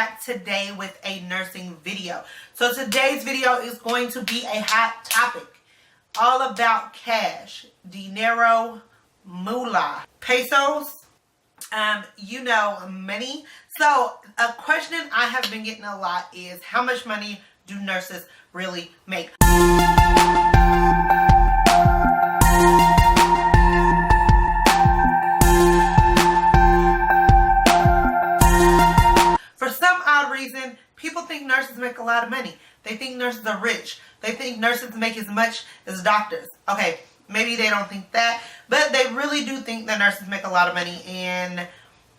back today with a nursing video. So today's video is going to be a hot topic all about cash, dinero, moolah, pesos, money. So a question I have been getting a lot is, how much money do nurses really make? For some odd reason, people think nurses make a lot of money. They think nurses are rich. They think nurses make as much as doctors. Okay, maybe they don't think that, but they really do think that nurses make a lot of money, and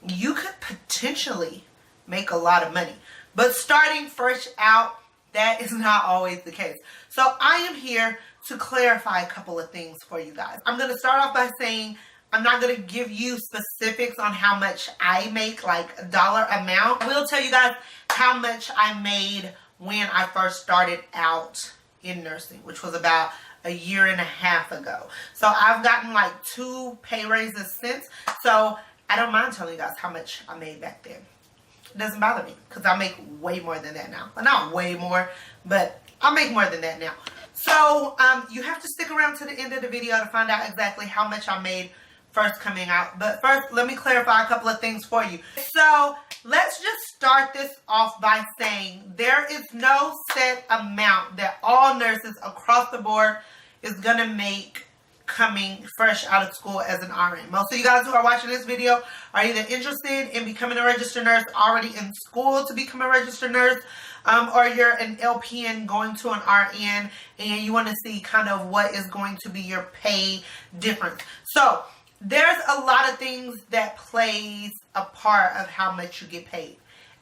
you could potentially make a lot of money. But starting fresh out, that is not always the case. So I am here to clarify a couple of things for you guys. I'm going to start off by saying I'm not going to give you specifics on how much I make, like a dollar amount. I will tell you guys how much I made when I first started out in nursing, which was about a year and a half ago. So I've gotten like 2 pay raises since. So I don't mind telling you guys how much I made back then. It doesn't bother me because I make way more than that now. Well, not way more, but I make more than that now. So you have to stick around to the end of the video to find out exactly how much I made first coming out. But first, let me clarify a couple of things for you. So let's just start this off by saying there is no set amount that all nurses across the board is gonna make coming fresh out of school as an RN. Most of you guys who are watching this video are either interested in becoming a registered nurse, already in school to become a registered nurse, or you're an LPN going to an RN and you want to see kind of what is going to be your pay difference. So there's a lot of things that plays a part of how much you get paid.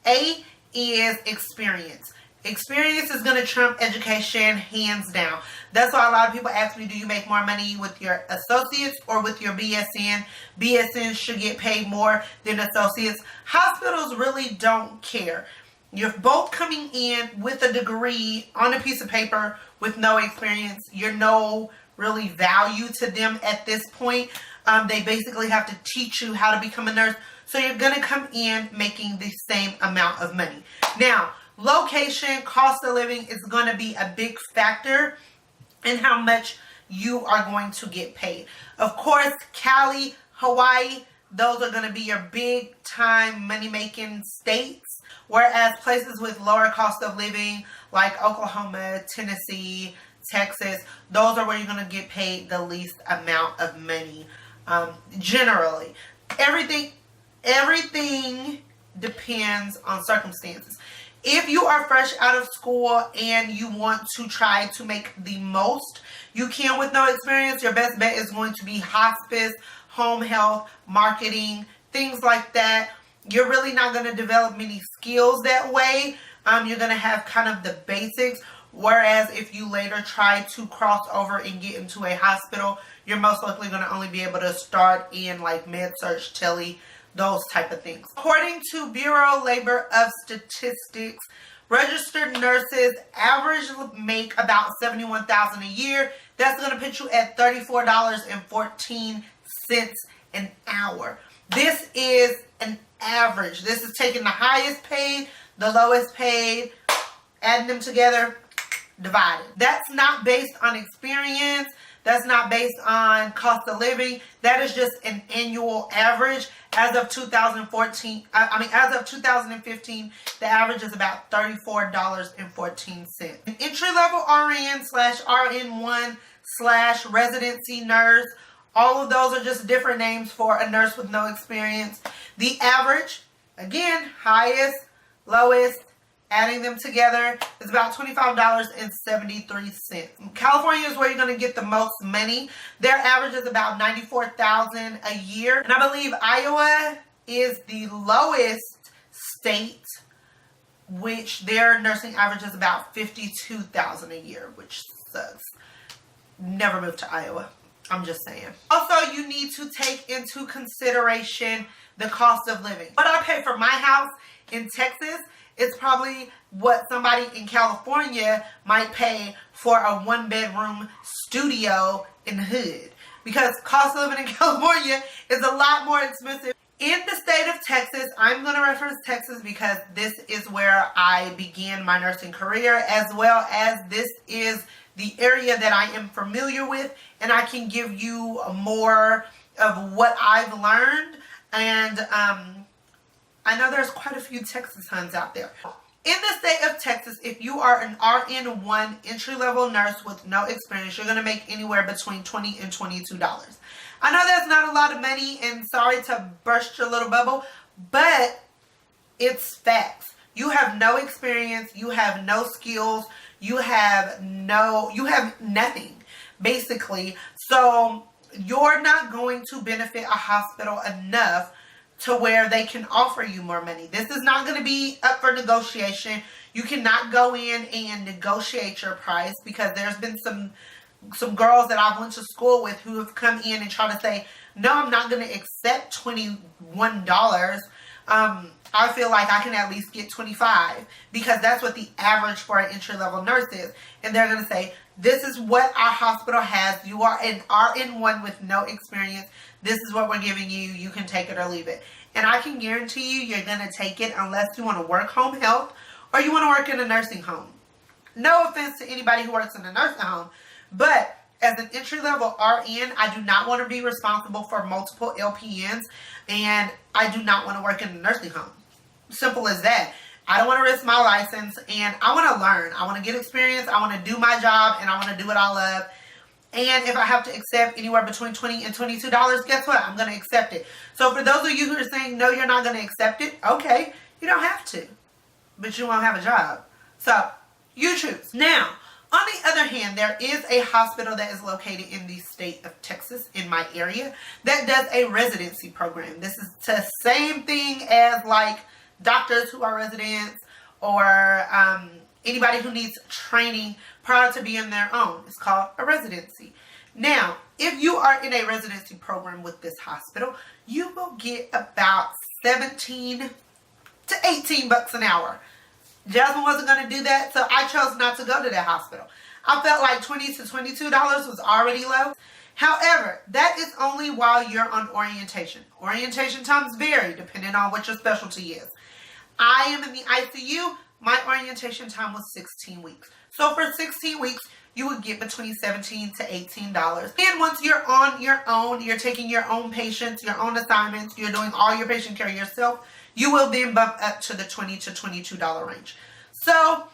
A is experience. Experience is going to trump education hands down. That's why a lot of people ask me, do you make more money with your associates or with your BSN? BSN should get paid more than associates. Hospitals really don't care. You're both coming in with a degree on a piece of paper with no experience. You're no really value to them at this point. They basically have to teach you how to become a nurse. So you're going to come in making the same amount of money. Now, location, cost of living is going to be a big factor in how much you are going to get paid. Of course, Cali, Hawaii, those are going to be your big time money making states. Whereas places with lower cost of living like Oklahoma, Tennessee, Texas, those are where you're going to get paid the least amount of money. Generally, everything depends on circumstances. If you are fresh out of school and you want to try to make the most you can with no experience, your best bet is going to be hospice, home health, marketing, things like that. You're really not going to develop many skills that way. You're going to have kind of the basics. Whereas if you later try to cross over and get into a hospital, you're most likely going to only be able to start in like med-surg, tele, those type of things. According to Bureau Labor of Statistics, registered nurses average make about $71,000 a year. That's going to put you at $34.14 an hour. This is an average. This is taking the highest paid, the lowest paid, adding them together, divided. That's not based on experience. That's not based on cost of living. That is just an annual average. As of 2015, the average is about $34.14. An entry-level RN / RN1 / residency nurse, all of those are just different names for a nurse with no experience. The average, again, highest, lowest, adding them together is about $25.73. California is where you're going to get the most money. Their average is about $94,000 a year. And I believe Iowa is the lowest state, which their nursing average is about $52,000 a year, which sucks. Never moved to Iowa. I'm just saying. Also, you need to take into consideration the cost of living. What I pay for my house in Texas, it's probably what somebody in California might pay for a 1-bedroom studio in the hood. Because cost of living in California is a lot more expensive In the state of Texas, I'm going to reference Texas because this is where I began my nursing career, as well as this is the area that I am familiar with, and I can give you more of what I've learned. And I know there's quite a few Texas Huns out there. In the state of Texas, if you are an RN1 entry-level nurse with no experience, you're going to make anywhere between $20 and $22. I know that's not a lot of money, and sorry to burst your little bubble, but it's facts. You have no experience, you have no skills, you have nothing, basically. So you're not going to benefit a hospital enough to where they can offer you more money. This is not going to be up for negotiation. You cannot go in and negotiate your price, because there's been some girls that I went to school with who have come in and tried to say, no, I'm not going to accept $21. I feel like I can at least get $25, because that's what the average for an entry-level nurse is. And they're going to say, this is what our hospital has. You are an RN1 with no experience. This is what we're giving you. You can take it or leave it. And I can guarantee you, you're going to take it unless you want to work home health or you want to work in a nursing home. No offense to anybody who works in a nursing home, but as an entry-level RN, I do not want to be responsible for multiple LPNs, and I do not want to work in a nursing home. Simple as that. I don't want to risk my license, and I want to learn. I want to get experience. I want to do my job, and I want to do what I love. And if I have to accept anywhere between $20 and $22, guess what? I'm going to accept it. So for those of you who are saying, no, you're not going to accept it, okay, you don't have to. But you won't have a job. So you choose. Now, on the other hand, there is a hospital that is located in the state of Texas, in my area, that does a residency program. This is the same thing as like doctors who are residents, or anybody who needs training prior to being their own. It's called a residency. Now, if you are in a residency program with this hospital, you will get about 17 to 18 bucks an hour. Jasmine wasn't going to do that, so I chose not to go to that hospital. I felt like $20 to $22 was already low. However, that is only while you're on orientation. Orientation times vary depending on what your specialty is. I am in the ICU. My orientation time was 16 weeks. So for 16 weeks, you would get between $17 to $18. And once you're on your own, you're taking your own patients, your own assignments, you're doing all your patient care yourself, you will then bump up to the $20 to $22 range. So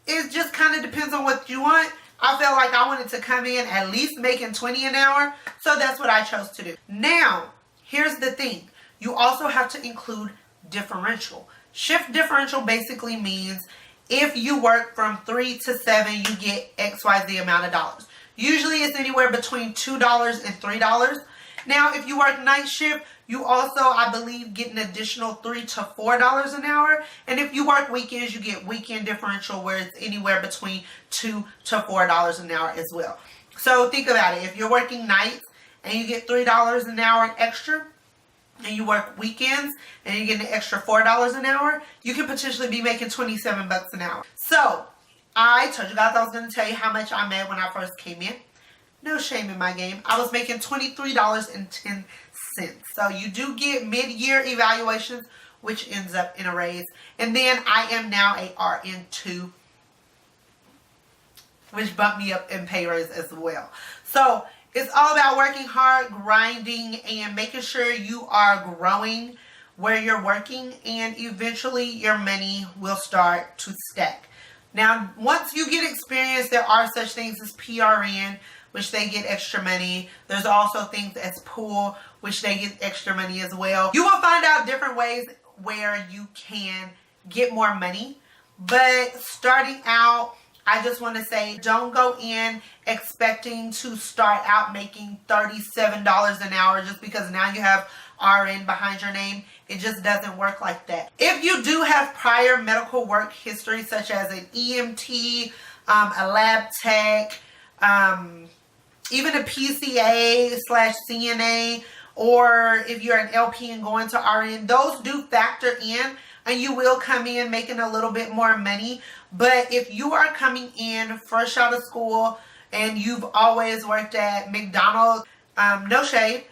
it just kind of depends on what you want. I felt like I wanted to come in at least making $20 an hour, so that's what I chose to do. Now, here's the thing. You also have to include differential. Shift differential basically means if you work from 3 to 7, you get XYZ amount of dollars. Usually it's anywhere between $2 and $3. Now, if you work night shift, you also, I believe, get an additional $3 to $4 an hour. And if you work weekends, you get weekend differential, where it's anywhere between $2 to $4 an hour as well. So think about it. If you're working nights and you get $3 an hour extra, and you work weekends and you get an extra $4 an hour, you can potentially be making 27 bucks an hour. So I told you guys I was going to tell you how much I made when I first came in. No shame in my game. I was making $23.10. So you do get mid-year evaluations, which ends up in a raise. And then I am now a RN2, which bumped me up in pay raise as well. So it's all about working hard, grinding, and making sure you are growing where you're working, and eventually your money will start to stack. Now, once you get experience, there are such things as PRN, which they get extra money. There's also things as pool, which they get extra money as well. You will find out different ways where you can get more money, but starting out, I just want to say, don't go in expecting to start out making $37 an hour just because now you have RN behind your name. It just doesn't work like that. If you do have prior medical work history, such as an EMT, a lab tech, even a PCA/CNA, or if you're an LP and going to RN, those do factor in, and you will come in making a little bit more money. But if you are coming in fresh out of school and you've always worked at McDonald's, no shade,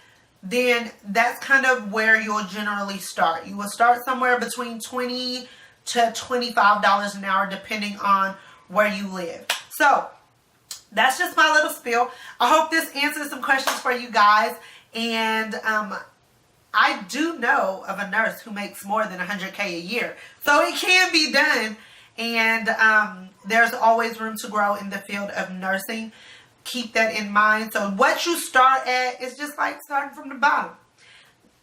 then that's kind of where you'll generally start. You will start somewhere between $20 to $25 an hour depending on where you live. So that's just my little spiel. I hope this answers some questions for you guys. And I do know of a nurse who makes more than $100K a year. So it can be done. And there's always room to grow in the field of nursing. Keep that in mind. So what you start at is just like starting from the bottom.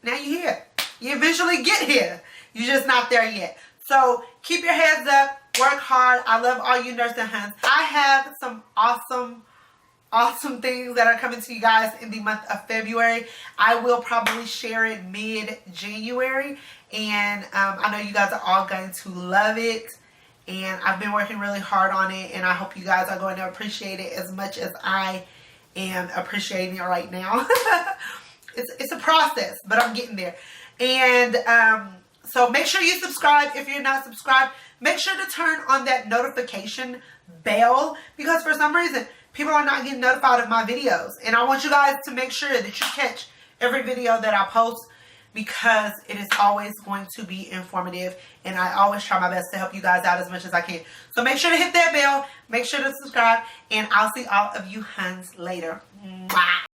Now you're here. You eventually get here. You're just not there yet. So keep your heads up. Work hard. I love all you nursing hunts. I have some awesome things that are coming to you guys in the month of February. I will probably share it mid-January. And I know you guys are all going to love it. And I've been working really hard on it, and I hope you guys are going to appreciate it as much as I am appreciating it right now. It's a process, but I'm getting there. And so make sure you subscribe if you're not subscribed. Make sure to turn on that notification bell, because for some reason, people are not getting notified of my videos. And I want you guys to make sure that you catch every video that I post, because it is always going to be informative, and I always try my best to help you guys out as much as I can. So make sure to hit that bell, make sure to subscribe, and I'll see all of you huns later. Mwah.